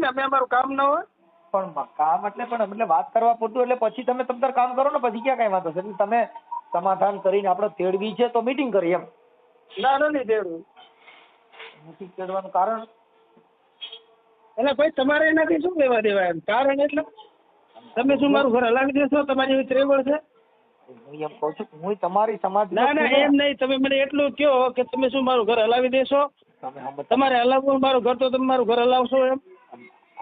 ને, અમે અમારું કામ ના હોય. પણ કામ એટલે વાત કરવા પૂરતું, એટલે પછી તમે તમતાર કામ કરો ને, પછી ક્યાં કઈ વાંધો છે. એટલે તમે સમાધાન કરીને આપણે તેડવી છે તો મીટિંગ કરી એમ. ના નથી તેડવું. નથી તેડવાનું કારણ? એટલે ભાઈ તમારે એનાથી શું લેવા દેવા એમ? કારણ એટલે તમે શું મારું ઘર હલાવી દેશો? તમારી એવી ત્રેવડ છે? હું એમ કહું છું કે હું તમારી સમાજ. ના ના એમ નહીં, તમે મને એટલું કહો કે તમે શું મારું ઘર હલાવી દેશો? તમારે હલાવવું મારું ઘર તો તમે મારું ઘર હલાવશો એમ?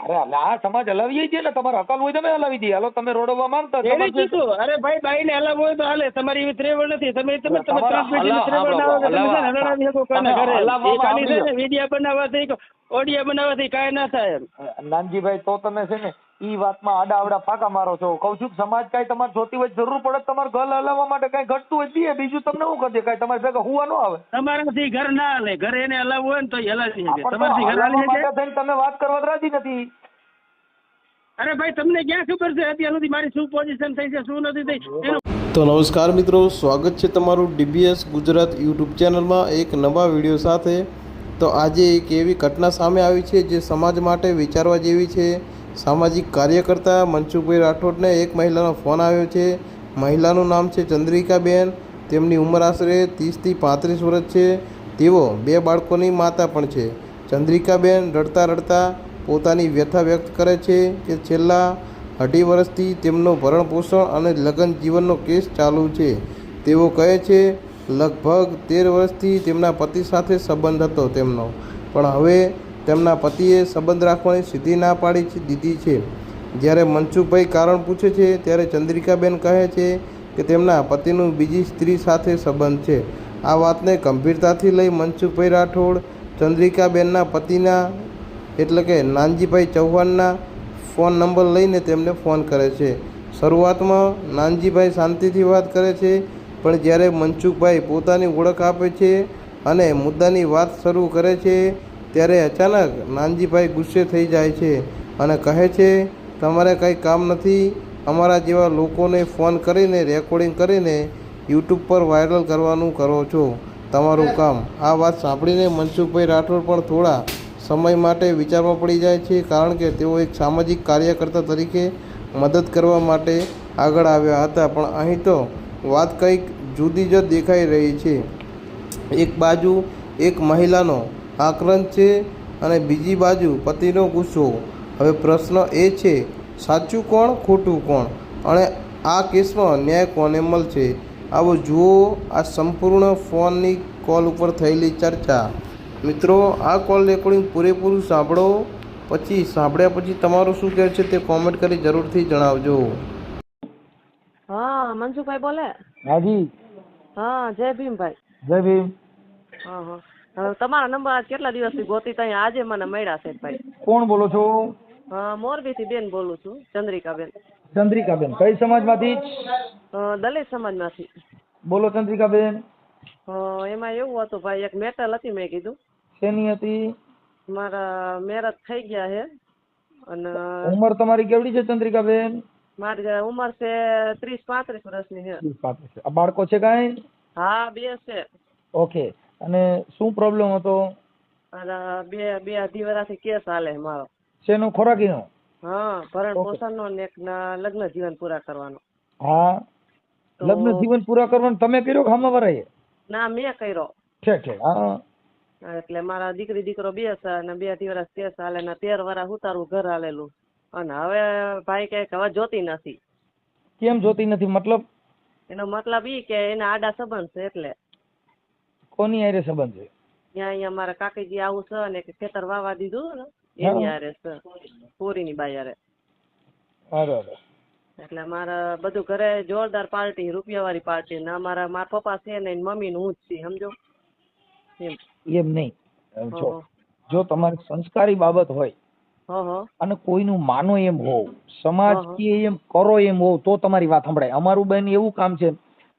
અરે આ સમાજ હલાવીએ છીએ ને, તમારે અકલ હોય તમે હલાવી દઈએ. હાલો તમે રોડવા માંગતા એને કીધું, અરે ભાઈ બાઈ ને હલાવવું હોય તો હાલે, તમારી એવી ત્રેવડ નથી. તમે ત્રાસ પેટીની ત્રેવડ ના હોય કે તમે છે ને હલાવી શકો કોના ઘરે? એ ખાલી છે ને વિડિયા બનાવવાથી ઓડિયા બનાવવાથી કાંઈ ના થાય એમ. નાનજીભાઈ તો તમે છે ને ઈ વાતમાં આડા આવડા ફાંકા મારો છો. કઉ છું સમાજ કાંઈ તમારે જોતી હોય જરૂર પડે તમારે ઘર હલાવવા માટે કાંઈ ઘટતું હોય દે, બીજું તમને શું કરી દે? કાંઈ તમારે ભેગા હુવા ન આવે? તમારાથી ઘર ના હાલે, ઘરે એને હલાવવું હોય ને તો હલાવી શકે. તમારાથી ઘર હાલી શકે? તમે વાત કરવા રાજી નથી. અરે ભાઈ તમને ક્યાં ખબર છે અત્યાર સુધી મારી શું પોઝિશન થઈ છે, શું નથી થઈ? તો નમસ્કાર મિત્રો, સ્વાગત છે તમારું ડીબીએસ ગુજરાત યુટ્યુબ ચેનલમાં એક નવા વિડીયો સાથે. તો આજે એક એવી ઘટના સામે આવી છે જે સમાજ માટે વિચારવા જેવી છે. સામાજિક કાર્યકર્તા મનસુખભાઈ રાઠોડને એક મહિલાનો ફોન આવ્યો છે. મહિલાનું નામ છે ચંદ્રિકાબેન. તેમની ઉંમર આશરે 30થી 35 વર્ષ છે. તેઓ 2 બાળકોની માતા પણ છે. ચંદ્રિકાબેન રડતા રડતા પોતાની વ્યથા વ્યક્ત કરે છે કે છેલ્લા 2.5 વર્ષથી તેમનો ભરણ પોષણ અને લગ્ન જીવનનો કેસ ચાલુ છે. તેઓ કહે છે લગભગ 13 વર્ષથી તેમના પતિ સાથે સંબંધ હતો તેમનો, પણ હવે તેમના પતિએ સંબંધ રાખવાની સીધી ના પાડી દીધી છે. જ્યારે મનસુખભાઈ કારણ પૂછે છે ત્યારે ચંદ્રિકાબેન કહે છે કે તેમના પતિનું બીજી સ્ત્રી સાથે સંબંધ છે. આ વાતને ગંભીરતાથી લઈ મનસુખભાઈ રાઠોડ ચંદ્રિકાબેનના પતિના એટલે કે નાનજીભાઈ ચૌહાણના ફોન નંબર લઈને તેમને ફોન કરે છે. શરૂઆતમાં નાનજીભાઈ શાંતિથી વાત કરે છે, પણ જ્યારે મનસુખભાઈ પોતાની ઓળખ આપે છે અને મુદ્દાની વાત શરૂ કરે છે ત્યારે અચાનક નાનજીભાઈ ગુસ્સે થઈ જાય છે અને કહે છે તમારે કંઈ કામ નથી, અમારા જેવા લોકોને ફોન કરીને રેકોર્ડિંગ કરીને યુટ્યુબ પર વાયરલ કરવાનું કરો છો, તમારું કામ. આ વાત સાંભળીને મનસુખભાઈ રાઠોડ પણ થોડા સમય માટે વિચારમાં પડી જાય છે, કારણ કે તેઓ એક સામાજિક કાર્યકર્તા તરીકે મદદ કરવા માટે આગળ આવ્યા હતા. પણ અહીં તો વાત કંઈક જુદી જ દેખાઈ રહી છે. એક બાજુ એક મહિલાનો આક્રંદ છે અને બીજી બાજુ પતિનો ગુસ્સો. હવે પ્રશ્ન એ છે સાચું કોણ ખોટું કોણ, અને આ કેસમાં ન્યાય કોને મળશે? આવો જુઓ આ સંપૂર્ણ ફોનની કોલ ઉપર થયેલી ચર્ચા. મિત્રો, આ કોલ રેકોર્ડિંગ પૂરેપૂરું સાંભળો. સાંભળ્યા પછી તમારું શું કહે છે તે કોમેન્ટ કરી જરૂરથી જણાવજો. હા, મનસુખભાઈ બોલે? હાજી. હા, જય ભીમભાઈ. જય ભીમ. હા, તમારા નંબર આજ કેટલા દિવસથી ગોતી ત્યાં આજે મને મળ્યા છે ભાઈ. કોણ બોલો છો? મોરબીથી બેન બોલું છું, ચંદ્રિકાબેન. ચંદ્રિકાબેન કઈ સમાજમાંથી? દલિત સમાજમાંથી. બોલો ચંદ્રિકાબેન. એમાં એવું હતું ભાઈ, એક મેટલ હતી, મેં કીધું. શેની હતી? મારા મેરેજ થઈ ગયા છે અને ઉંમર તમારી કેવડી છે ચંદ્રિકાબેન? મારી ઉંમર છે 30-35 વર્ષની છે. 30-35. બાળકો છે કાંઈ? હા, 2 છે. ઓકે. અને શું પ્રોબ્લેમ હતો? અને બે અઢી વર્ષથી કેસ હાલે મારો. શેનો? ખોરાકીનો? હા, ભરણ પોષણનો ને એક લગ્ન જીવન પૂરા કરવાનો. હા, લગ્ન જીવન પૂરા કરવાનું તમે કર્યો કે હમણાં? ના, મેં કર્યો. ઠીક. હા, એટલે મારા દીકરી દીકરો 2 છે અને 2 વર્ષ કેસ હાલે ને 13 વર્ષ ઉતારવું ઘર હાલેલું. અને હવે ભાઈ કે હવે જોતી નથી. કેમ જોતી નથી? મતલબ? એનો મતલબ ઈ કે એના આડા સંબંધ છે એટલે. કોની હારે સંબંધ છે? અહીંયા મારા કાકીજી આવું છે ને કે ખેતર વાવા દીધું ને એની હારે છે, પૂરીની બાઈ હારે. બરાબર. એટલે મારા બધું ઘરે જોરદાર પાર્ટી, રૂપિયાવાળી પાર્ટી. ને મારા પપ્પા છે ને મમ્મી નું હું જ છે, સમજો? એમ નહીં. જો તમારી સંસ્કારી બાબત હોય અને કોઈનું માનો એમ હોવ, સમાજ કે એમ કરો એમ હોવ, તો તમારી વાત સંભળાય. અમારું બેન એવું કામ છે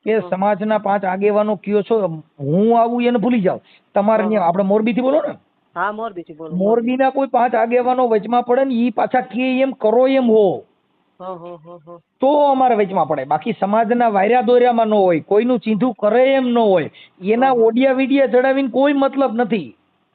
કે સમાજના 5 આગેવાનો કયો છો, હું આવું એને ભૂલી જાવ. તમારે આપણે મોરબી થી બોલો ને? હા, મોરબી થી બોલો. મોરબીના કોઈ 5 આગેવાનો વચમાં પડે ને ઈ પાછા કે એમ કરો એમ હોવ તો અમારે વચમાં પડે. બાકી સમાજના વાયરા દોર્યામાં ન હોય, કોઈનું ચીંધું કરે એમ ન હોય, એના ઓડિયા વિડિયા ચડાવીને કોઈ મતલબ નથી.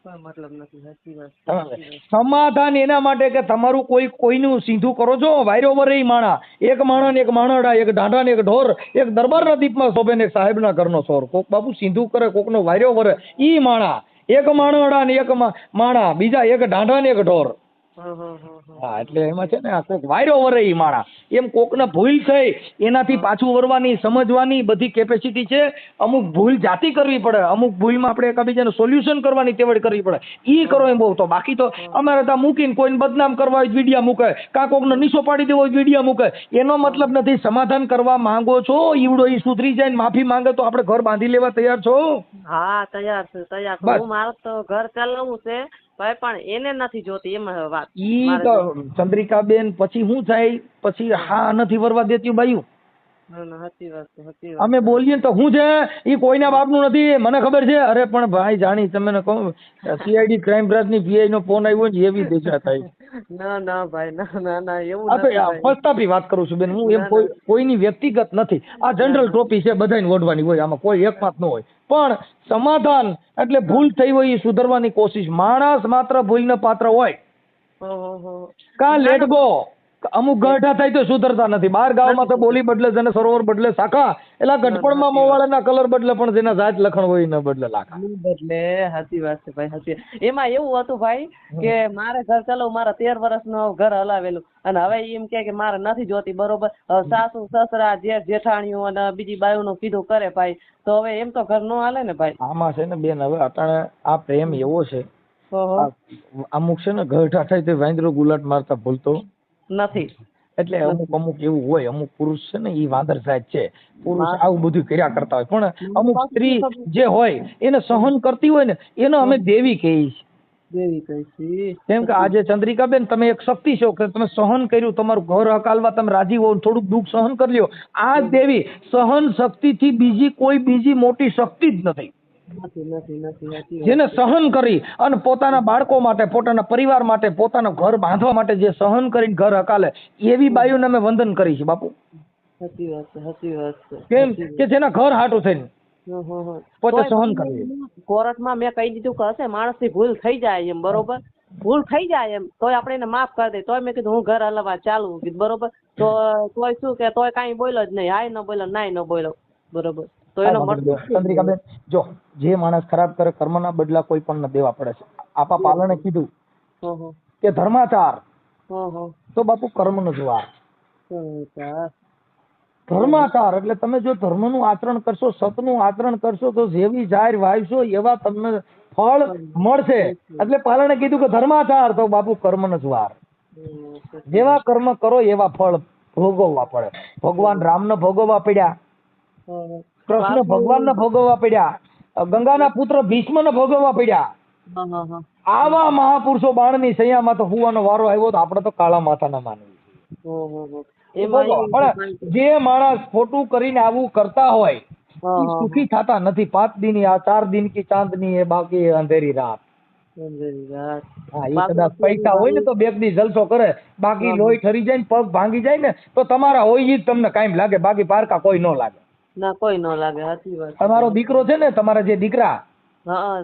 કોઈ મતલબ નથી. સાચી વાત, સમજ્યા? સાચી વાત. સમાધાન એના માટે કે તમારું કોઈનું સીધું કરો છો. વાયરો વરે માણા, એક માણા ને એક માણડા, એક ઢાંઢા ને એક ઢોર, એક દરબારના દીપમાં શોભે ને એક સાહેબના ઘરનો સોર. કોક બાપુ સીધું કરે, કોકનો વાયરો વરે, ઈ માણા. એક માણડા ને એક માણા, બીજા એક ઢાંઢા ને એક ઢોર. હા, એટલે એમાં છે ને આ કોક વાયરો વરે ઈ માણા. એમ કોકને ભૂલ થઈ એનાથી પાછું વરવાની, સમજવાની બધી કેપેસિટી છે. અમુક ભૂલ જાતી કરવી પડે, અમુક ભૂલમાં આપણે એકબીજાને સોલ્યુશન કરવાની તેવડ કરવી પડે. ઈ કરો એમ બહુ. તો બાકી તો અમારે ત્યાં મૂકીને કોઈને બદનામ કરવા હોય વિડિયા મૂકે, કાં કોકનો નીચો પાડી દેવો હોય વિડિયા મૂકે. એનો મતલબ નથી. સમાધાન કરવા માંગો છો, ઈવડો ઈ સુધરી જાય ને માફી માંગે તો આપણે ઘર બાંધી લેવા તૈયાર છો? હા, તૈયાર છે, તૈયાર. હું મારે તો ઘર ચલાવવું છે ભાઈ, પણ એને નથી જોતી એમ વાત. ઈ તો ચંદ્રિકાબેન પછી શું થાય, પછી હા નથી વરવા દેતી બાયું. સાચી વાત છે, સાચી વાત. અમે બોલીએ તો શું છે, ઈ કોઈના બાપનું નથી, મને ખબર છે. અરે પણ ભાઈ જાણી તમને કહું, સીઆઈડી ક્રાઇમ બ્રાન્ચની પીઆઈ નો ફોન આવ્યો ને એવી દિશા થાય. ના ના ભાઈ, ના એવું આ તો નથી. પસ્તાપી વાત કરું છું બેન હું. એમ કોઈની વ્યક્તિગત નથી. આ જનરલ ટ્રોફી છે, બધાને ઓઢવાની હોય, આમાં કોઈ એક પાત ન હોય. પણ સમાધાન એટલે ભૂલ થઈ હોય એ સુધારવાની કોશિશ. માણસ માત્ર ભૂલને પાત્ર હોય. કા લેટ ગો. અમુક ગઢા થાય તો સુધરતા નથી. 12 ગામમાં તો બોલી બદલે, જેને સરોવર બદલે શાખા, એટલે ગઢપણમાં મોવાળાના કલર બદલે, પણ જેના જાત લખણ હોય ન બદલે લાખા. બદલે. સાચી વાત છે ભાઈ, સાચી. એમાં એવું હતું ભાઈ કે મારે ઘર ચલાવ, મારા 13 વર્ષનું ઘર હલાવેલું, અને હવે એમ કે મારે નથી જોતી, બરોબર. સાસુ સસરા જેઠાણીઓ અને બીજી બાયુનું કીધું કરે ભાઈ, તો હવે એમ તો ઘર નો હાલે ને ભાઈ. આમાં છે ને બેન, હવે અટાણે આ પ્રેમ એવો છે, અમુક છે ને ગઢા થાય તો વાંદરો ગુલાટ મારતા ભૂલતો નથી. એટલે અમુક એવું હોય. અમુક પુરુષ છે ને ઈ વાંદર સાહેબ છે. પુરુષ આવું બધું કર્યા કરતા હોય, પણ અમુક સ્ત્રી જે હોય એને સહન કરતી હોય ને, એનો અમે દેવી કહીએ છીએ. દેવી કહીએ. કેમ કે આજે ચંદ્રિકાબેન તમે એક શક્તિ છો કે તમે સહન કર્યું, તમારું ઘર હકાલવા તમે રાજી હો, થોડુંક દુઃખ સહન કરી લ્યો. આ દેવી. સહન શક્તિ થી બીજી મોટી શક્તિ જ નથી. જેને સહન કરી અને પોતાના બાળકો માટે, પોતાના પરિવાર માટે, પોતાના ઘર બાંધવા માટે જે સહન કરીને ઘર હકાલે, એવી બાયુને અમે વંદન કરી છે બાપુ. સાચી વાત છે, સાચી વાત છે. કેમ કે જેના ઘર હાટું થઈને પોતે સહન કરી. કોર્ટમાં મેં કહી દીધું કે હશે માણસથી ભૂલ થઈ જાય એમ, બરોબર. ભૂલ થઈ જાય એમ તોય આપણે એને માફ કરી દે. તોય મેં કીધું હું ઘર હલાવવા ચાલુ કીધું, બરોબર. તો તોય શું કે તોય કાંઈ બોલ્યો જ નહીં. હાય ન બોલ્યો, નાય ન બોલ્યો, બરોબર. તો એનો ચંદ્રિકાબેન, જો જે માણસ ખરાબ કરે કર્મના બદલા કોઈ પણ દેવા પડે છે. આપા પાલને કીધું કે ધર્માચાર, તો બાપુ કર્મનો જવાબ. ધર્માચાર એટલે તમે જો ધર્મનું આચરણ કરશો, સતનું આચરણ કરશો, તો જેવી જાહેર વાવશો એવા તમને ફળ મળશે. એટલે પાલને કીધું કે ધર્માચાર, તો બાપુ કર્મનો જવાબ. જેવા કર્મ કરો એવા ફળ ભોગવવા પડે. ભગવાન રામને ભોગવવા પડ્યા, કૃષ્ણ ભગવાનને ભોગવવા પડ્યા, ગંગાના પુત્ર ભીષ્મને ભોગવવા પડ્યા. આવા મહાપુરુષો બાણની સૈયામાં તો હુવાનો વારો આવ્યો, તો આપણે તો કાળા માથાના માનવી. પણ જે માણસ ખોટું કરીને આવું કરતા હોય સુખી થતા નથી. 5 દિન આ 4 દિન કી ચાંદની એ બાકી અંધેરી રાત. હા, એ કદાચ પૈસા હોય ને તો 2 દી જલસો કરે, બાકી લોહી ઠરી જાય ને પગ ભાંગી જાય ને તો તમારા હોય જ તમને કાયમ લાગે, બાકી પારકા કોઈ ન લાગે. ના, કોઈ ન લાગે. સાચી વાત. તમારો દીકરો છે ને, તમારા જે દીકરા,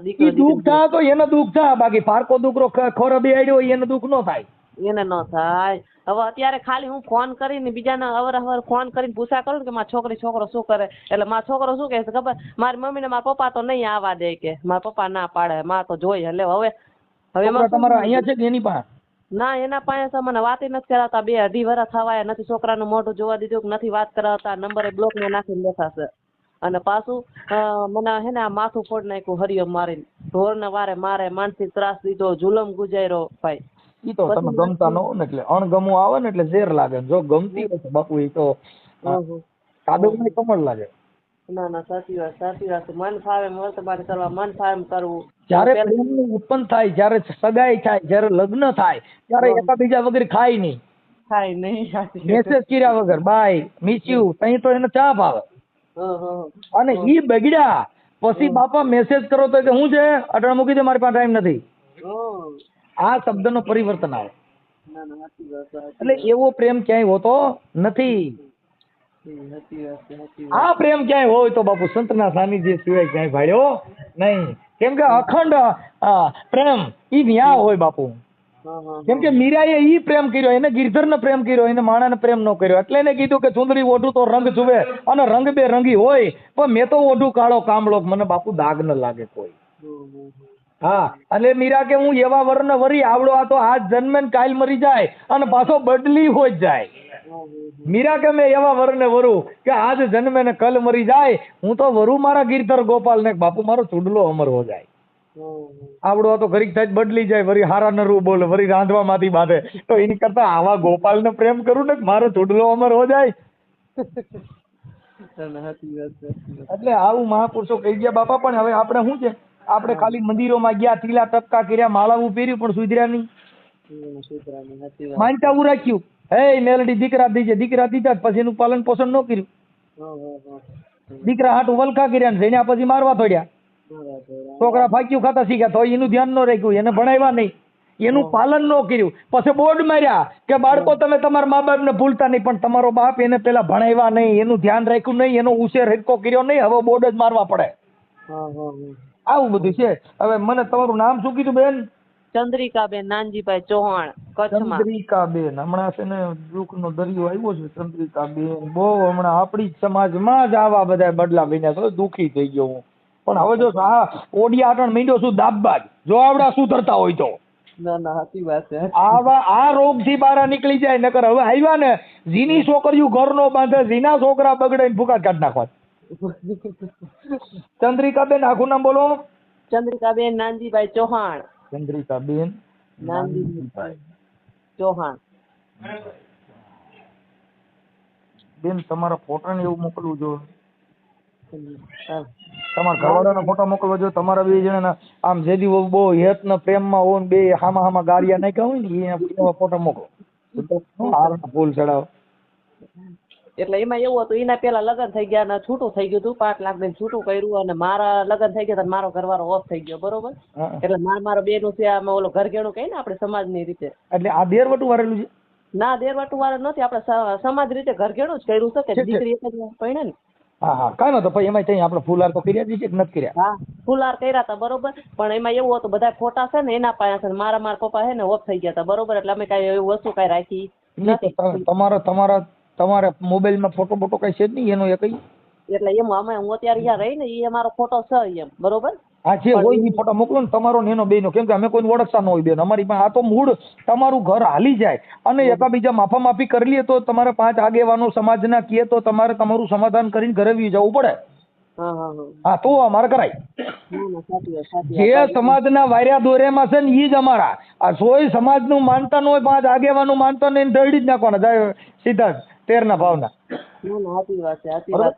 ઈ દુઃખ થાય તો એને દુઃખ થાય, બાકી પારકો દીકરો ખોરા બેહાડ્યો હોય એને દુઃખ ન થાય. એને ન થાય. હવે અત્યારે ખાલી હું ફોન કરીને બીજાને અવર ફોન કરીને પૂછા કરું કે મારા છોકરો શું કરે, એટલે મારો છોકરો શું કહે છે ખબર, મારી મમ્મી ને મારા પપ્પા તો નહીં આવવા દે, કે મારા પપ્પા ના પાડે, માં તો જોઈએ. એટલે હવે તમારા અહીંયા છે કે એની પાસે? ના, એના પાસે મને વાત નથી કરાવતા. 2-2.5 વર્ષ થવાય નથી. છોકરાનું મોઢું જોવા દીધું કે નથી વાત કરાવતા. નંબરે બ્લોક માં નાખીને બેઠા છે. અને પાછું મને હે ને માથું ફોડ નાખ્યું હરિયમ મારીને. ઢોર ને વારે મારે, માનસિક ત્રાસ દીધો, જુલમ ગુજાર્યો ભાઈ. ઈ તો તમે ગમતા ન હો ને, એટલે અણગમું આવે ને એટલે ઝેર લાગે. જો ગમતી હોય તો બાપુ ઈ તો કાદવમાં કમળ લાગે. ના ના, સાચી વાત, સાચી વાત. મન ફાવે વર્તમાન કરવા, મન ફાવે કરવું. જયારે પ્રેમ ઉત્પન્ન થાય, જયારે સગાઈ થાય, જયારે લગ્ન થાય, ત્યારે એકાબીજા વગર ખાય નહીં. મેસેજ કર્યા વગર બાય મિસ યુ, તઈ તો એને ચા ભાવે. અને ઈ બગડ્યા પછી બાપા મેસેજ કરો તો કે હું છે અટણ મૂકી દે, મારી પાસે ટાઈમ નથી. આ શબ્દનો પરિવર્તન આવે. એટલે એવો પ્રેમ ક્યાંય હોતો નથી. આ પ્રેમ ક્યાંય હોય તો બાપુ સંતના સાનિધ્ય સિવાય ક્યાંય ભાળ્યો નહીં. કેમ કે અખંડ પ્રેમ ઈ ન્યા હોય બાપુ. કેમ કે મીરાએ ઈ પ્રેમ કર્યો, એને ગિરધરને પ્રેમ કર્યો, એને માણાને પ્રેમ ન કર્યો. એટલે એને કીધું કે ચુંદડી ઓઢું તો રંગ જુએ અને રંગ બે રંગી હોય, પણ મેં તો ઓઢું કાળો કામળો, મને બાપુ દાગ ન લાગે કોઈ. હા, એટલે મીરા કે હું એવા વરને વરી આવડો, આ તો આજ જન્મે ને કાલ મરી જાય અને પાછો બદલી હોય જ જાય. મીરા કે મેં એવા વરને વરું કે આજ જન્મે ને કલ મરી જાય, હું તો વરું મારા ગિરધર ગોપાલ ને બાપુ મારો ચૂડલો અમર હો જાય. આવડો તો ઘડીક થાય બદલી જાય, વરી હારા નરવું બોલે, વરી રાંધવા માંથી બાંધે, તો એની કરતા આવા ગોપાલ ને પ્રેમ કરું ને મારો ચૂડલો અમર હો જાય. એટલે આવું મહાપુરુષો કહી ગયા બાપા. પણ હવે આપણે શું છે, આપણે ખાલી મંદિરોમાં ગયા, તીલા ટપકા કર્યા, માળાવું પહેર્યું, પણ સુધર્યા નહીં. માનતાવું રાખ્યું, હે મેલડી દીકરા દીજે, દીકરા દીધા, પછી એનું પાલન પોષણ ન કર્યું. દીકરા હાટું વલખા કર્યા ને જઈને પછી મારવા થોડ્યા. છોકરા ફાક્યું ખાતા શીખ્યા તો એનું ધ્યાન ન રાખ્યું, એને ભણાવ્યા નહીં, એનું પાલન ન કર્યું. પછી બોર્ડ માર્યા કે બાળકો તમે તમારા મા બાપ ને ભૂલતા નહીં, પણ તમારો બાપ એને પેલા ભણાવ્યા નહીં, એનું ધ્યાન રાખ્યું નહીં, એનો ઉછેર હરકો કર્યો નહીં, હવે બોર્ડ જ મારવા પડે. આવું બધું છે. હવે મને તમારું નામ શું કીધું બેન? ચંદ્રિકાબેન નાનજીભાઈ ચૌહાણ, કચ્છમાં. ચંદ્રિકાબેન, હમણાં છે ને દુઃખનો દરિયો આવ્યો છે ચંદ્રિકાબેન. બહુ હમણાં આપણી સમાજમાં જ આવા બધા બદલા બન્યા, તો દુઃખી થઈ ગયો હું. પણ હવે જો આ ઓડિયા આટણ મીંડો શું દાબબાજ, જો આવડા સુધરતા હોય તો આ રોગ થી બહાર નીકળી જાય. નકર હવે આવ્યા ને જીની છોકરીઓ ઘર નો બાંધે, જીના છોકરા બગડે ભૂકા કાઢ નાખવા. ચંદ્રિકાબેન આખું નામ બોલો? ચંદ્રિકાબેન નાનજીભાઈ ચૌહાણ. ચંદ્રિકાબેન નાનજીભાઈ ચૌહાણ. બેન તમારા ફોટા ને એવું મોકલવું જો, તમારા ઘરવાળાનો ફોટો મોકલવો જો. તમારા બે જણા આમ જેદી બહુ હેત ને પ્રેમમાં હોય ને બે હામા હામા ગાળિયા નાખ્યા હોય ને એવા ફોટો મોકલો. ફૂલ ચડાવો. એટલે એમાં એવું હતું, એના પેલા લગ્ન થઈ ગયા ને છૂટું થઈ ગયું હતું, 5 લાખ દઈને છૂટું કર્યું, અને મારા લગ્ન થઈ ગયા મારો ઘરવાળો ઓફ થઈ ગયો, બરોબર. એટલે મારો બેનું છે આમાં ઓલો ઘરઘેણું કઈ ને આપણે સમાજની રીતે. એટલે આ દેરવટું વાળેલું છે? ના, દેરવટું વાળું નથી, આપણે સમાજ રીતે ઘરઘેણું જ કર્યું છે કે દીકરી એક જ પૈણે ને. હા હા, કાંઈ નતો ભાઈ. એમાં આપણે ફૂલહાર તો કર્યા જ છે કે નથી કર્યા? હા, ફૂલહાર કર્યા હતા, બરોબર. પણ એમાં એવું હતું, બધા ફોટા છે ને એના પાસે છે, મારા પપ્પા છે ને ઓફ થઈ ગયા હતા, બરોબર. એટલે અમે કઈ એવી વસ્તુ કઈ રાખી નથી. તમારા મોબાઈલમાં ફોટો બોટો કઈ છે જ નહીં એનો? એ કઈ એટલે એમ અમે હું અત્યારે અહીંયા રહી ને એ અમારો ફોટો છે એમ, બરોબર. હા, જે હોય એ ફોટો મોકલો ને, તમારો ને એનો બેનો. કેમ કે અમે કોઈને ઓળખતા ન હોય બેન. અમારી પાસે આ તો મૂળ તમારું ઘર હાલી જાય અને એકાબીજા માફા માફી કરી લઈએ તો તમારે 5 આગેવાનો સમાજના કહે તો તમારે તમારું સમાધાન કરીને ઘરે જવું પડે. હા, તો અમારે કરાય. જે સમાજના વાર્યા દોરેમાં છે ને એ જ અમારા. આ 100 સમાજનું માનતા ન હોય, 5 આગેવાનું માનતા નહીં, દરડી જ નાખવાના જાય સીધા જ 13 ભાવના.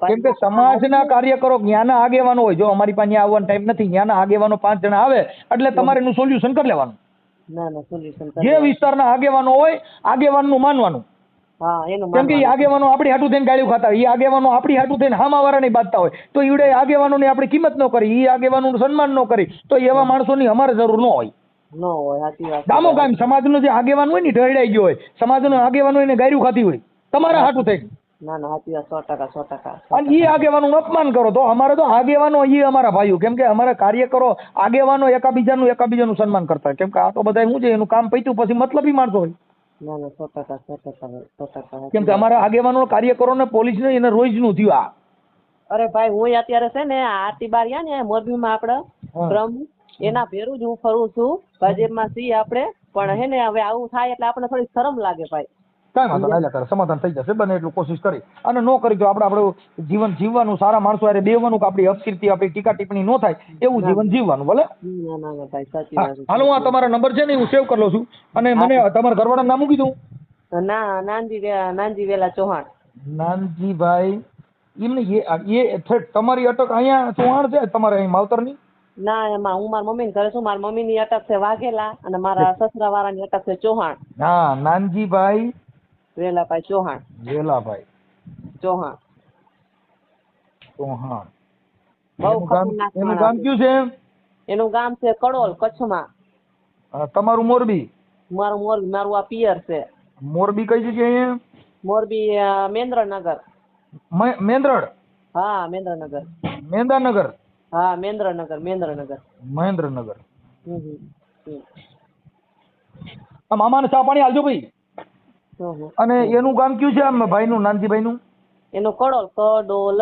કેમ કે સમાજના કાર્યકરો જ્ઞાના આગેવાનો હોય. જો અમારી પાસે આવવાનો ટાઈમ નથી, જ્ઞાના આગેવાનો 5 જણા આવે એટલે તમારે એનું સોલ્યુશન કરી લેવાનું. જે વિસ્તારના આગેવાનો હોય આગેવાનનું માનવાનું. કેમ કે આગેવાનો આપણી હાટું થઈને ગાળ્યું ખાતા હોય, એ આગેવાનો આપણી હાટું થઈને હામાવાળા નહીં બાંધતા હોય, તો ઈવડે આગેવાનોની આપણે કિંમત ન કરી, એ આગેવાનોનું સન્માન ન કરી, તો એવા માણસોની અમારે જરૂર ન હોય. ગામો ગામ સમાજનો જે આગેવાન હોય ને ઢળાઈ ગયો હોય, સમાજનો આગેવાન હોય ને ગાળ્યું ખાતી હોય તમારા હાટું થઈને. અને એ આગેવાનું અપમાન કરો તો અમારે તો આગેવાનો એ અમારા ભાઈઓ. કેમ કે અમારા કાર્યકરો આગેવાનો એકાબીજાનું સન્માન કરતા હોય. કેમ કે આ તો બધા શું છે, એનું કામ પત્યું પછી મતલબી માણસો હોય. કેમ કે અમારા આગેવાનો કાર્યકરો ને પોલીસ ને એને રોજ નું થયું. આ અરે ભાઈ, હું અત્યારે છે ને આરતી બારિયા ને મોરબીમાં આપડે બ્રહ્મ એના ભેરું જ હું ફરું છું, ભાજપમાં છીએ આપણે. પણ હે ને હવે આવું થાય એટલે આપણે થોડી શરમ લાગે ભાઈ. કાંઈ વાંધો નહીં, કરે સમાધાન થઈ જશે. બને એટલું કોશિશ કરી અને ન કરી તો આપણું જીવન જીવવાનું, સારા માણસો હારે બેહવાનું, કે આપણી અપકીર્તિ આપણી ટીકા ટિપ્પણી ન થાય એવું જીવન જીવવાનું. ભલે હાલો, આ તમારા નંબર છે ને હું સેવ કરી લઉં છું. અને મને તમારા ઘરવાળાનું નામ કીધું? નાનજી વેલા ચૌહાણ. નાનજીભાઈ એમને એ તમારી અટક અહીંયા ચૌહાણ છે તમારે અહીં માવતરની? ના, એમાં હું મારા મમ્મી ને ઘરે છું. મારા મમ્મી ની અટક છે વાઘેલા અને મારા સસરા વાળાની અટક છે ચૌહાણ. હા, નાનજીભાઈ વેલાભાઈ ચૌહાણ. વેલાભાઈ ચૌહાણ. એનું ગામ કયું છે? એનું ગામ છે કડોલ, કચ્છમાં. તમારું મોરબી? મારું મોરબી, મારું આ પિયર છે. મોરબી કઈ જગ્યાએ? મોરબી મેન્દ્રનગર. મેંદ્રડ હા મેંદ્રનગર. મેંદાનગર હા મેંદ્રનગર. મહેન્દ્રનગર. હમ હમ હમ. આ મામાને ચા પાણી આલજો ભાઈ. હમ. અને એનું ગામ કયું છે આમ ભાઈનું નાનજીભાઈનું? એનો કડોલ. કડોલ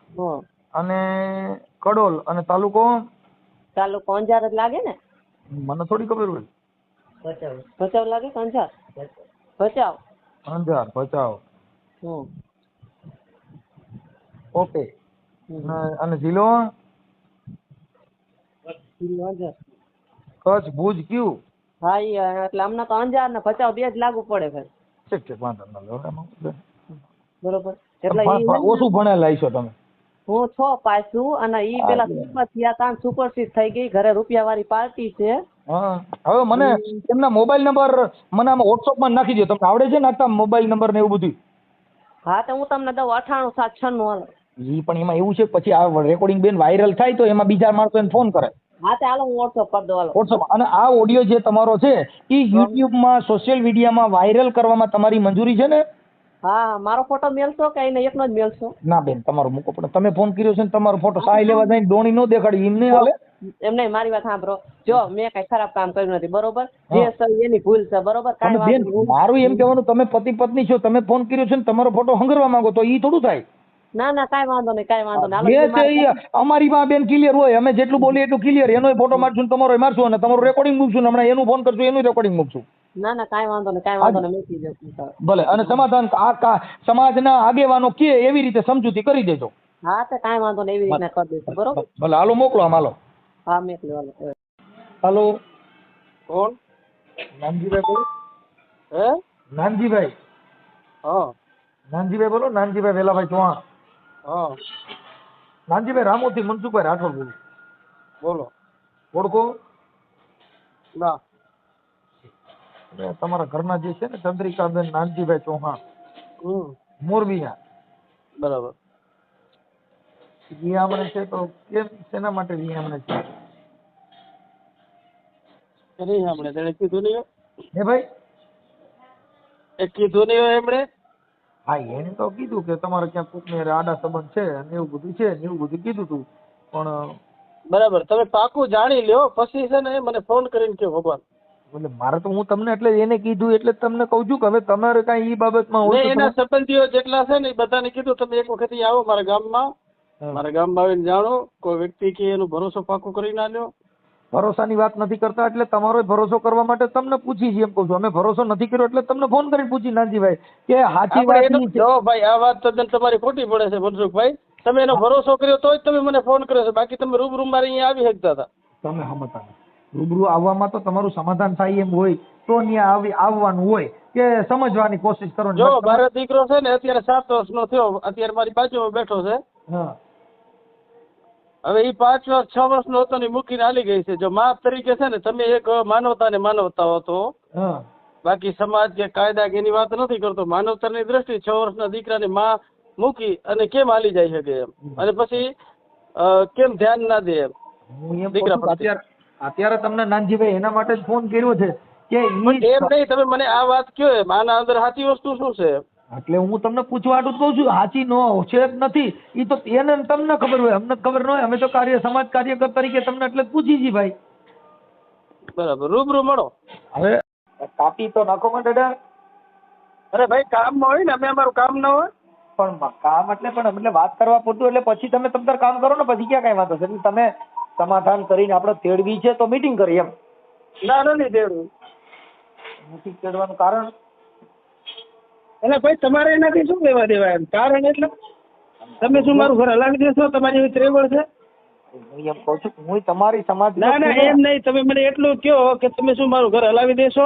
હમ. અને કડોલ અને તાલુકો તાલુકો અંજાર જ લાગે ને? મને થોડી ખબર હોય. ભચાઉ લાગે કે અંજાર? ભચાઉ. અંજાર ભચાઉ. હમ. ઓકે. અને જિલ્લો અંજાર. કચ્છ ભુજ કયું? હા ઈ એટલે અમને તો અંજાર ને ભચાઉ બે જ લાગુ પડે ભાઈ. ઠીક વાંધો ન લો. બરોબર. એટલે ઓછું ભણેલા છો તમે? હું 6 પાસ છું અને ઈ પેલા સુપર થયા તા સુપરસીટ થઈ ગઈ. ઘરે રૂપિયા વાળી પાર્ટી છે. હા હવે મને એમના મોબાઈલ નંબર મને આમાં WhatsApp માં નાખી દો. તમને આવડે છે નાખતા મોબાઈલ નંબર ને એવું બધું? હા તો હું તમને દઉં 98 796 હાલો. ઈ પણ એમાં એવું છે પછી આ રેકોર્ડિંગ બેન વાયરલ થાય તો એમાં બીજા માણસો એને ફોન કરે. હા તો હાલો હું WhatsApp કરી દઉં હાલો. WhatsApp અને આ ઓડિયો જે તમારો છે ઈ YouTube માં સોશિયલ મીડિયામાં વાયરલ કરવામાં તમારી મંજૂરી છે ને? હા મારો ફોટો મેલશો કે એને એકનો જ મેલશો? ના બેન તમારો મૂકો પણ તમે ફોન કર્યો છે ને તમારો ફોટો સાય લેવા જઈને ડોણી નો દેખાડી એમને હાલે? એમ નહીં મારી વાત સાંભળો. જો મેં કઈ ખરાબ કામ કર્યું નથી બરોબર. જે સહી એની ભૂલ છે બરોબર. કાંઈ વાંધો નહીં. મારું એમ કહેવાનું તમે પતિ પત્ની છો તમે ફોન કર્યો છે ને તમારો ફોટો હંગરવા માંગો તો ઈ થોડું થાય? ના ના કાંઈ વાંધો નહીં કાંઈ વાંધો નહીં. જે છે ઈ અમારી માં બેન ક્લિયર હોય અમે જેટલું બોલીએ એટલું ક્લિયર. એનો ફોટો મારશું ને તમારો મારશું અને તમારું રેકોર્ડિંગ મૂકશું ને હમણાં એનું ફોન કરશું એનું રેકોર્ડિંગ મૂકશું. ના ના કાંઈ વાંધો નહીં કાંઈ વાંધો નહીં મૂકી દઉં. ભલે અને સમાધાન આ સમાજના આગેવાનો કે એવી રીતે સમજૂતી કરી દેજો. હા તો કાંઈ વાંધો નહીં એવી રીતના કરી દઈશું બરોબર. ભલે હાલો મોકલો આમ હાલો. હા મોકલો હાલો. હાલો કોણ? નાનજીભાઈ બોલો. હે? નાનજીભાઈ. હા નાનજીભાઈ બોલો. નાનજીભાઈ વેલાભાઈ ચૌહાણ. હા નાનજીભાઈ રામોથી મનસુખભાઈ રાઠોડ બોલું. બોલો. ઓળખો? ના. તમારા ઘરના જે છે ને ચંદ્રિકાબેન નાનજીભાઈ ચૌહાણ મોરબીના. બરાબર. વિયામણે છે તો કેમ શેના માટે વિયામણે છે? નહીં સાંભળે તેને કીધું નહીં હે ભાઈ? એ કીધું નહીં હોય એમણે? હા એને તો કીધું કે તમારે ક્યાં કોકને આડા સંબંધ છે અને એવું બધું છે ને એવું બધું કીધું તું પણ બરાબર. તમે પાકું જાણી લ્યો પછી છે ને મને ફોન કરીને કહો ભગવાન. એટલે મારે તો હું તમને એટલે એને કીધું એટલે તમને કહું છું કે હવે તમારે કાંઈ ઈ બાબતમાં હોય તો એના સંબંધીઓ જેટલા છે ને એ બધાને કીધું તમે એક વખત અહીં આવો મારા ગામમાં આવીને જાણો. કોઈ વ્યક્તિ કે એનો ભરોસો પાકો કરી ના લ્યો. ભરોસાની વાત નથી કરતા એટલે તમારો ભરોસો કરવા માટે તમને પૂછી છે એમ કહું છું. અમે ભરોસો નથી કર્યો એટલે તમને ફોન કરીને પૂછી નાનજીભાઈ કે સાચી વાત જો ભાઈ આ વાત તદ્દન તમારી ખોટી પડે છે મનસુખભાઈ. તમે એનો ભરોસો કર્યો તો જ તમે મને ફોન કર્યો છે. બાકી તમે રૂબરૂ મારે અહીંયા આવી શકતા હતા. તમે સમજતા રૂબરૂ આવવામાં તો તમારું સમાધાન થાય એમ હોય તો ત્યાં આવવાનું હોય કે સમજવાની કોશિશ કરો. જો મારો દીકરો છે ને અત્યારે 7 વર્ષનો થયો. અત્યારે મારી બાજુમાં બેઠો છે. હવે એ 5 વર્ષ 6 વર્ષનો હતો ને મૂકીને હાલી ગઈ છે. જો માપ તરીકે છે ને તમે એક માનવતા ને માનવતા હતો. બાકી સમાજ કે કાયદા કે એની વાત નથી કરતો. માનવતાની દ્રષ્ટિ 6 વર્ષના દીકરાને માં મૂકી અને કેમ હાલી જાય શકે એમ અને પછી કેમ ધ્યાન ના દે એમ દીકરા. અત્યારે તમને નાનજીભાઈ એના માટે જ ફોન કર્યો છે કે એમ નહીં તમે મને આ વાત કયો એમ આના અંદર સાચી વસ્તુ શું છે? એટલે હું તમને પૂછવા હાટું જ કહું છું. સાચી નો છે જ નથી એ તો એને તમને ખબર હોય અમને ખબર ન હોય. અમે તો સમાજ કાર્યકર તરીકે તમને એટલે જ પૂછી છીએ ભાઈ. બરાબર. રૂબરૂ મળો. હવે કાપી તો નાખો માં દાદા. અરે ભાઈ કામમાં હોય ને અમે અમારું કામ ના હોય પણ કામ એટલે વાત કરવા પૂરતું એટલે પછી તમે તમતાર કામ કરો ને પછી ક્યાં કઈ વાંધો છે. એટલે તમે સમાધાન કરીને આપણે તેડવી છે તો મીટિંગ કરી એમ. ના નથી તેડવું. નથી તેડવાનું કારણ એટલે ભાઈ તમારે એનાથી શું લેવા દેવા એમ? કારણ એટલે તમે શું મારું ઘર હલાવી દેશો? તમારી એવી ત્રેવડ છે? હું એમ કહું છું હું તમારી સમાજ ના એમ નહીં. તમે મને એટલું કહો કે તમે શું મારું ઘર હલાવી દેશો?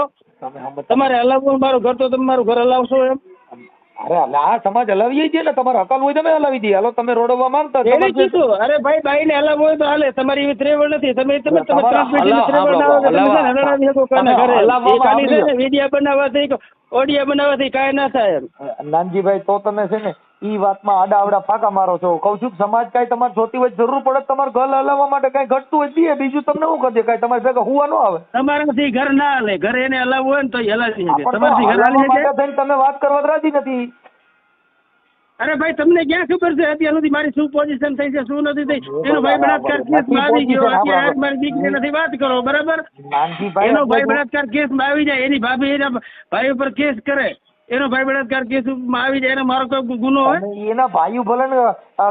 તમારે હલાવવું મારું ઘર તો તમે મારું ઘર હલાવશો એમ? અરે આ સમાજ હલાવીએ છીએ ને. તમારે અકલ હોય તમે હલાવી દઈએ. હાલો તમે રોડવા માંગતા કીધું. અરે ભાઈ બાઈ ને હલાવવું હોય તો હાલે. તમારી એવી ત્રેવડ નથી. તમે વિડીયા બનાવવાથી ઓડિયા બનાવવાથી કાંઈ ના થાય એમ. નાનજીભાઈ તો તમે છે ને ઈ વાતમાં આડા આવડા ફાંકા મારો છો. કઉ છું કે સમાજ કાંઈ તમારે જોતી હોય જરૂર પડે તમારે ઘર હલાવવા માટે કાંઈ ઘટતું હોય દે, બીજું તમને શું કરી દે? કાંઈ તમારે ભેગા હુવા ન આવે? તમારાથી ઘર ના હાલે, ઘર એને હલાવવું હોય ને તો હલાવી શકે. પણ તમારાથી ઘર હલાવવા હાલી શકે? માટે થઈને તમે વાત કરવા જ રાજી નથી. અરે ભાઈ તમને ક્યાં ખબર છે અત્યાર સુધી મારી શું પોઝિશન થઈ છે શું નથી થઈ? એનો ભાઈ બળાત્કાર કેસમાં આવી ગયો, અત્યારે મારી દીકરી નથી, વાત કરો બરાબર? એનો ભાઈ બળાત્કાર કેસમાં આવી જાય, એની ભાભી એના ભાઈ ઉપર કેસ કરે, એનો ભાઈ બળાત્કાર કેસમાં આવી જાય, એને મારો કોઈ ગુનો હોય? એના ભાઈઓ ભલે ને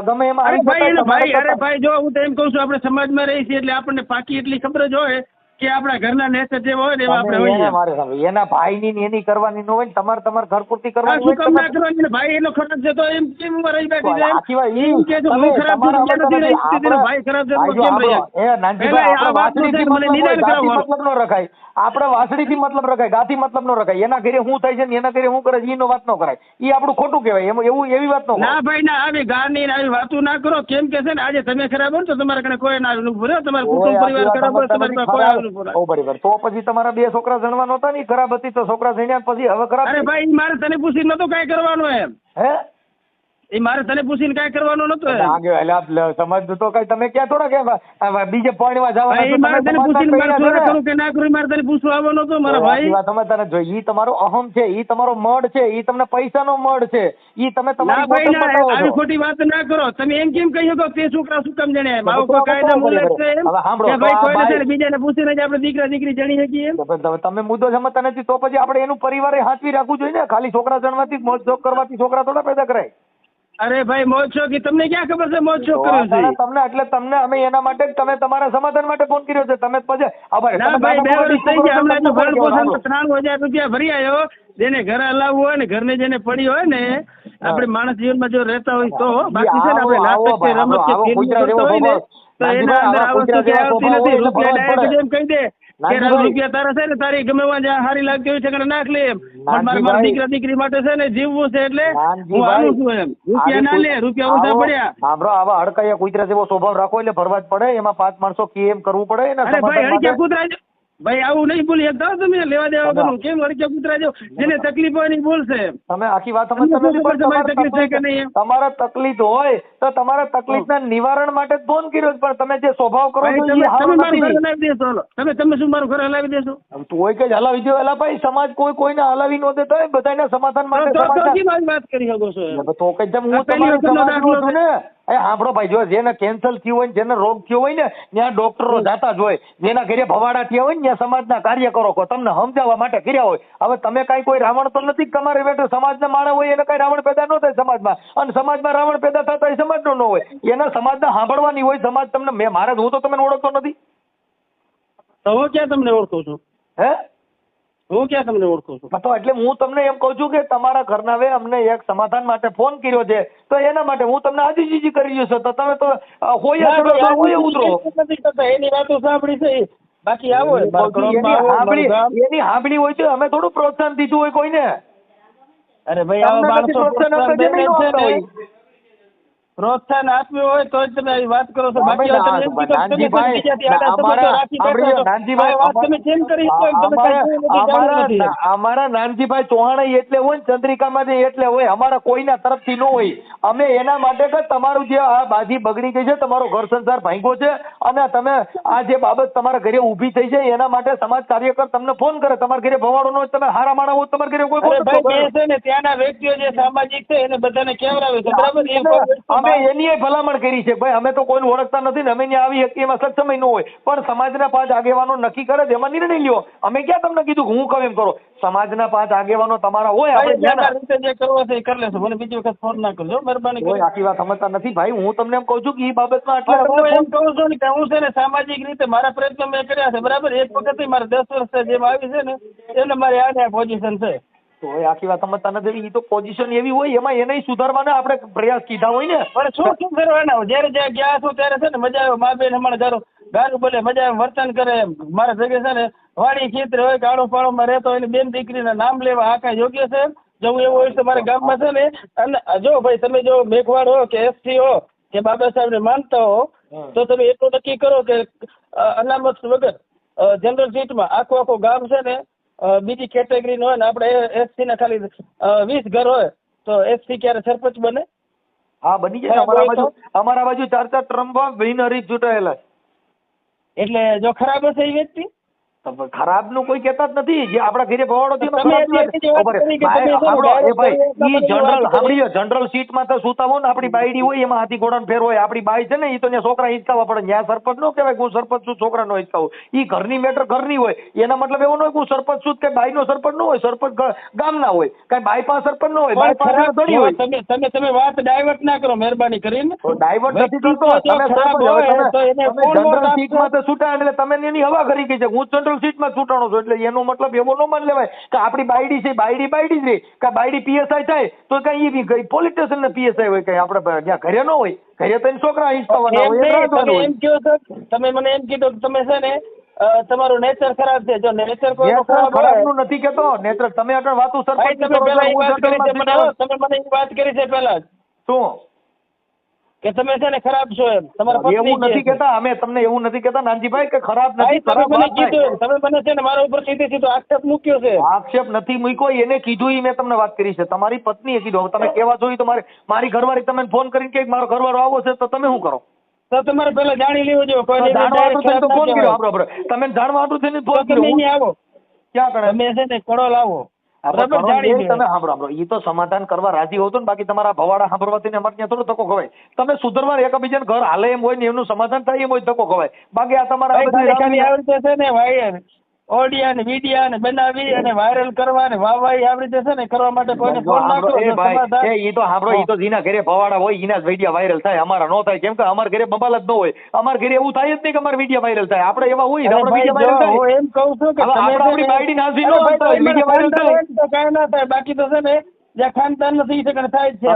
ગમે એમાં અરે આવી ભાઈ એનો ભાઈ, જતા. અરે ભાઈ જો હું તો એમ કહું છું આપણે સમાજમાં રહીએ છીએ એટલે આપણને પાકી એટલી ખબર જ હોય કે આપણા ઘરના નેચર જેવા હોય ને એવા આપણે હોઈએ. એના ભાઈની ને એની કરવાની ન હોય ને તમારે ઘર પૂરતી આ કરવાની શું કામ હોય. ના કરવાની? ભાઈ એનો ખરાબ છે તો એમ કેમ રહી બેઠી છે? સાચી વાત, એમ કે જો હું ખરાબ છું તો નથી રહી શકતી, તેનો ભાઈ ખરાબ છે તો કેમ રહી? એ નાનજીભાઈ, પહેલા આ આપણે વાતનું વાસળીથી છે મને મતલબ હોય, નિદાન ગાથી કરાવવાનું. મતલબ નો રખાય. આપણે વાસળીથી મતલબ રખાય, ગાથી મતલબ નો રખાય. એના ઘરે શું થાય છે ને એના ઘરે શું કરે છે એનો વાત નો કરાય. એ આપણું ખોટું કહેવાય. એવું એવી વાત નો ના ભાઈ ના, આવી ગાળની ને આવી વાતો ના કરો. કેમ કે છે ને આજે તમે ખરાબ હોય ને તો તમારા કને કોઈ ના આવીને ઉભું રહે, તમારા કુટુંબ પરિવાર ખરાબ હોય તમારી પાસે કોઈ આવીને ઉભું રહે. બરાબર. તો પછી તમારા 2 છોકરા જણવા નહોતા ને, ખરાબ હતી તો છોકરા જણ્યા પછી હવે ખરાબ. અરે ભાઈ મારે તને પૂછીને નતું કાંઈ કરવાનું એમ. હે એ મારે તને પૂછીને કાંઈ કરવાનું નતું એમ. સમજ તો કઈ તમે ક્યાં થોડા કે બીજે પાણીમાં ભાઈ મારે તને પૂછીને મારે શું કરું કે ના કરું મારે તને પૂછવા આવવાનો હતો મારા ભાઈ. તમે તને જો ઈ તમારો અહમ છે, ઈ તમારો મડ છે, ઈ તમને પૈસાનો મડ છે, ઈ તમે ના તમારી ભાઈ ના, બતાવો આવી છો. ખોટી વાત ના કરો. તમે એમ કેમ કહી શકો તે છોકરા શું કામ જણે? આવો કોઈ કાયદા મુલક છે એમ? હવે સાંભળો, કે ભાઈ તો આ કોઈને છે ને ભાઈ- બીજાને પૂછીને જ આપણે દીકરા દીકરી જણી શકીએ એમ? તમે મુદ્દો સમજતા નથી તો પછી આપણે એનું પરિવારે હાંચવી રાખવું જોઈએ ને. ખાલી છોકરા જણવાથી મોજ શોખ કરવાથી છોકરા થોડા પેદા કરાય. અરે ભાઈ મોજ શોખ, તમને ક્યાં ખબર છે મોજ શોખ કર્યો છે? તમને એટલે તમને અમે એના માટે જ તમે તમારા સમાધાન માટે ફોન કર્યો છે. તમે પછી આભાર. ના ભાઈ 2 વર્ષ થઈ ગયા, હમણાં તો ભરણ પોષણ 93,000 રૂપિયા ભરી આવ્યો. જેને ઘર હલાવવું હોય ને, ઘરને જેને પડી હોય ને, આપણે માણસ જીવનમાં જો રહેતા હોય તો, બાકી છે ને આપણે નાટક કે રમત કે ફિલ્મ કરતા હોય ને તો એના અંદર આ વસ્તુ કે આવતી નથી. રૂપિયા ડાયરેક્ટ એમ કહી દે કે રૂપિયા તારા છે ને તારી ગમે જ્યાં સારી લાગતી હોય છે કે નાખ લે એમ. પણ મારા દીકરા દીકરી માટે છે ને જીવવું છે એટલે હું આવું છું એમ. રૂપિયા ના લે, રૂપિયા ઓછા પડ્યા. સાંભળો, આવા હડકાયા કૂતરા જેવો સ્વભાવ રાખો એટલે ભરવા જ પડે. એમાં 5 માણસો કેમ કરવું પડે એના અરે ભાઈ સમાધાન હડક્યા માટે. કૂતરા ભાઈ આવું નહીં બોલી શકતા હો તમે. લેવા દેવા કરું કેમ હડક્યા કૂતરા જો જેને તકલીફ હોય એની બોલશે. તમે આખી વાત તમને સમજતા શું નથી. ખબર છે મારી તકલીફ છે કે નહીં એમ? તમારા તકલીફ હોય તો તમારા તકલીફના નિવારણ માટે જ ફોન કર્યો છે. પણ તમે જે સ્વભાવ કરો ભાઈ, છો તમે એ સારો મારું ઘર નથી. હલાવી દેશો હાલો. તમે શું મારું ઘર હલાવી દેશો? તોય કે હલાવી દો. એલા ભાઈ, સમાજ કોઈને હલાવી ન દેતો હોય. બધાના સમાધાન માટે તો સમાધાન. કેમ આવી વાત કરી શકો છો એમ? તો કઈ જેમ હું આ પહેલી તમારી વખતનો સમાજનો દાખલો છું ને. એ સાંભળો ભાઈ, જો જેને કેન્સર થયું હોય ને, જેને રોગ થયો હોય ને, ત્યાં ડોક્ટરો જાતા જ હોય. જેના ઘરે ભવાડા થયા હોય ને ત્યાં સમાજના કાર્યકરો તમને સમજાવવા માટે કર્યા હોય. હવે તમે કઈ કોઈ રાવણ તો નથી. તમારે બેઠો સમાજના માણસ હોય એને કઈ રાવણ પેદા ન થાય સમાજમાં. અને સમાજમાં રાવણ પેદા થતા એ સમાજનો ન હોય. એના સમાજના સાંભળવાની હોય. સમાજ તમને મારે હું તો તમને ઓળખતો નથી. તો હું ક્યાં તમને ઓળખું છું? હે હું ક્યાં તમને ઓળખું છું? તો એટલે હું તમને એમ કહું છું કે તમારા ઘરના વે અમને એક સમાધાન માટે ફોન કર્યો છે. તો એના માટે હું તમને આજીજી કરી રહ્યો છું. તો તમે તો હોય ઉતરો. નથી કરતા એની વાતો સાંભળી છે. બાકી આવો એની હાંભળી હોય તો અમે થોડું પ્રોત્સાહન દીધું હોય કોઈને. અરે ભાઈ આવા માણસો પ્રોત્સાહન આપ્યું હોય તો જ તમે આવી વાત કરો છો. બાકી અમારા નાનજીભાઈ ચૌહાણ એટલે હોય ને, ચંદ્રિકામાં એટલે હોય. અમારા કોઈના તરફથી ન હોય. અમે એના માટે કે તમારું જે આ બાજી બગડી ગઈ છે, તમારો ઘર સંસાર ભાંગ્યો છે, અને તમે આ જે બાબત તમારા ઘરે ઊભી થઈ છે એના માટે સમાજ કાર્યકર તમને ફોન કરે. તમારા ઘરે ભવાડો નો તમે હારા માણા હોય તમારા ઘરે કોઈ છે ને ત્યાંના વ્યક્તિઓ જે સામાજિક છે એને બધાને કેવડાવે છે. બરાબર, અમે એની ભલામણ કરી છે. ભાઈ, અમે તો કોઈને ઓળખતા નથી ને અમે ત્યાં આવી શકીએ એમાં સક્ષમ ન હોય. પણ સમાજના 5 આગેવાનો નક્કી કરે એમાં નિર્ણય લ્યો. અમે ક્યાં તમને કીધું કે હું કહું એમ કરો. સમાજના 5 આગેવાનો તમારા હોય. રીતે જે કરવો છે એ કરી લેશો. મને બીજી વખત ફોન ના કરજો મહેરબાની કરી. આખી વાત સમજતા નથી ભાઈ. હું તમને એમ કહું છું કે એ બાબતમાં હું એમ કહું છું કે હું છે ને સામાજિક રીતે મારા પ્રયત્નો મેં કર્યા છે. બરાબર, એક વખત મારે 10 વર્ષ જેમ આવી છે ને એટલે મારી આ પોઝિશન છે. તો આખી વાત સમજતા નથી. એ તો પોઝિશન એવી હોય એમાં એને સુધારવાના આપણે પ્રયાસ કીધા હોય ને. પણ શું કરવાના? જયારે જ્યાં ગયા છો ત્યારે છે ને મજા આવે. મા બેન હમણાં ગારું બોલે, મજા આવે, વર્તન કરે. મારા ભેગે છે ને વાડી ખેતર હોય, કાળો પાળોમાં રહેતો હોય, બેન દીકરીના નામ લેવા આ કાંઈ યોગ્ય છે? જો એવું હોય તો મારા ગામમાં છે ને. અને જો ભાઈ તમે જો મેઘવાડ હો કે એસટી હો કે બાબા સાહેબને માનતા હો તો તમે એટલું નક્કી કરો કે અનામત વગર જનરલ સીટમાં આખું ગામ છે ને બીજી કેટેગરી નો હોય ને આપણે એસસી ના ખાલી 20 ઘર હોય તો એસસી ક્યારે સરપંચ બને? હા બની જાય ને. અમારા બાજુ 4-4 ટ્રમ્પ બિનહરીફ ચૂંટાયેલા છે. એટલે જો ખરાબ હશે એ વ્યક્તિ ખરાબ નું કોઈ કહેતા જ નથી. જે આપડા ઘરે ભવાડો જનરલ સીટમાં તો સુતા હોય ને, આપડી બાયડી હોય એમાં હાથી ઘોડા ફેર હોય. આપડી બાઈ છે ને એ તો છોકરા હિંચકાવા પડે. ત્યાં સરપંચ નો કહેવાય હું સરપંચ છું છોકરા નો હિંચકાવું. ઈ ઘરની મેટર ઘરની હોય. એના મતલબ એવો ન હોય હું સરપંચ છું કે બાઈ નો સરપંચ નો હોય. સરપંચ ગામના હોય. કઈ બાઈ પાસે સરપંચ નો હોય. બાઈ પાસે ધણી હોય. તમે વાત ડાયવર્ટ ના કરો મહેરબાની કરીને. ડાયવર્ટ નથી કરતો. તમે જનરલ સીટમાં તો છૂટા એટલે તમે એની હવા કરી ગઈ છે. હું જનરલ સીટમાં છૂટાણો છું એટલે એનો મતલબ એવો ન માન લેવાય કે આપડી બાયડી છે બાયડી જ રહી કે બાયડી પીએસઆઈ થાય તો કઈ એ પોલીસ સ્ટેશન ને પીએસઆઈ હોય. કઈ આપડે ત્યાં ઘરે ન હોય. ઘરે તો છોકરા હિંચકાવાના હોય. એમ કહો છો તમે મને એમ કીધું તમે છે ને તમારું નેચર ખરાબ છે. જો નેચર કોઈ ખરાબ નું નથી કેતો. નેચર તમે આગળ વાતો તમે મને એ વાત કરી છે પેલા જ શું કે તમે છે ને ખરાબ છો એમ. તમારા એવું નથી કેતા. અમે તમને એવું નથી કેતા નાનજીભાઈ કે ખરાબ નથી. તમે મને કીધું તમે મને છે ને મારા ઉપર સીધો આક્ષેપ મૂક્યો છે. આક્ષેપ નથી મૂક્યો. એને કીધું મેં તમને વાત કરી છે. તમારી પત્નીએ કીધું. તમે કેવા જોઈએ તો મારી ઘરવાળી તમે ફોન કરીને કે મારો ઘરવાળો આવો છે તો તમે શું કરો? તો તમારે પેલા જાણી લેવું જોઈએ. કોઈ જાણવા તો ફોન કર્યો. તમે જાણવા હાટું થઈને ફોન કર્યો. આવો ક્યાં કરે તમે છે ને કડોલ આવો. તમે સાંભળો એ તો સમાધાન કરવા રાજી હોતો ને. બાકી તમારા ભવાડા સાંભળવાથી અમારે ત્યાં થોડો ધક્કો ખવાય. તમે સુધરવા એકબીજાને ઘર હાલે એમ હોય ને એમનું સમાધાન થાય એમ હોય ધક્કો ખવાય. બાકી આ તમારા છે ને વાયર ઓડિયા ને વિડિયા ને બનાવી અને વાયરલ કરવા ને વાહવાઈ આવી રીતે છે ને કરવા માટે કોઈને ફોન ના કરો. એ તો સાંભળો એ તો જેના ઘરે ભવાડા હોય એના જ વિડિયા વાયરલ થાય. અમારા નો થાય. કેમ કે અમારા ઘરે બબાલ જ ન હોય. અમારા ઘરે એવું થાય જ નહીં કે અમારા વિડિયા વાયરલ થાય. આપણે એવા હોય આપણે વિડિયા વાયરલ થાય. હું એમ કહું છું કે આપણી બાયડી નાસી નો વિડિયા વાયરલ થાય તો કાંઈ ના થાય. બાકી તો છે ને જ્યાં ખાનદાન નથી થાય છે.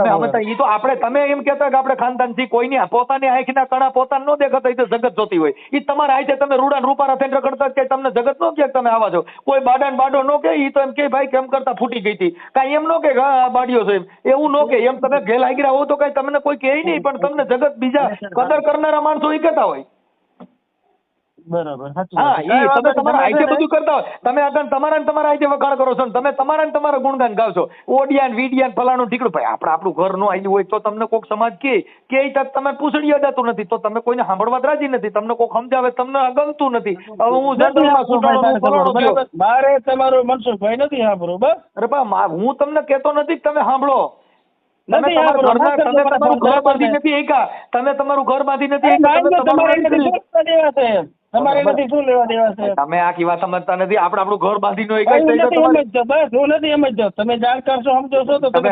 એ તો આપણે તમે એમ કહેતા કે આપણે ખાનદાન થી કોઈ નહીં. પોતાની આંખના કણા પોતાને ન દેખાતા એ તો જગત જોતી હોય. એ તમારા આંખે તમે રૂડા રૂપારા થઈને રખડતા કે તમને જગત નો કે તમે આવા છો. કોઈ બાડા ને બાડો નો કે એ તો એમ કે ભાઈ કેમ કરતા ફૂટી ગઈ હતી. કાંઈ એમ નો કે બાડીઓ છે એવું નો કે. એમ તમે ઘેર લાગી રહ્યા હો તો કઈ તમને કોઈ કહે નહીં. પણ તમને જગત બીજા કદર કરનારા માણસો એ કહેતા હોય. બરાબર. હા એ તમે તમારા આઈતે બધું કરતા હોય. તમે આગળ તમારા આઈતે વખાણ કરો છો ને તમે તમારા ગુણગાન ગાવ છો. ઓડિયાન વિડિયાન ફલાણું ઠીકડું. ભાઈ આપણું ઘર નો આવ્યું હોય તો તમને કોઈક સમાજ કે તમે પૂછડી અડાતું નથી તો તમે કોઈને સાંભળવા રાજી નથી. તમને કોઈક સમજાવે તમને ગમતું નથી. હવે હું મારે તમારું મનસુખભાઈ નથી સાંભળવું બસ. અરે હું તમને કેતો નથી તમે સાંભળો. તમે તમારું ઘર બાંધી નથી એકા. તમે તમારું ઘર બાંધી નથી. તમારે નથી શું લેવા દેવા છે. તમે આખી વાત સમજતા નથી. આપણે આપણું ઘર બાંધી નો બસ હું નથી સમજતો. તમે જાણકાર છો સમજો છો તો તમે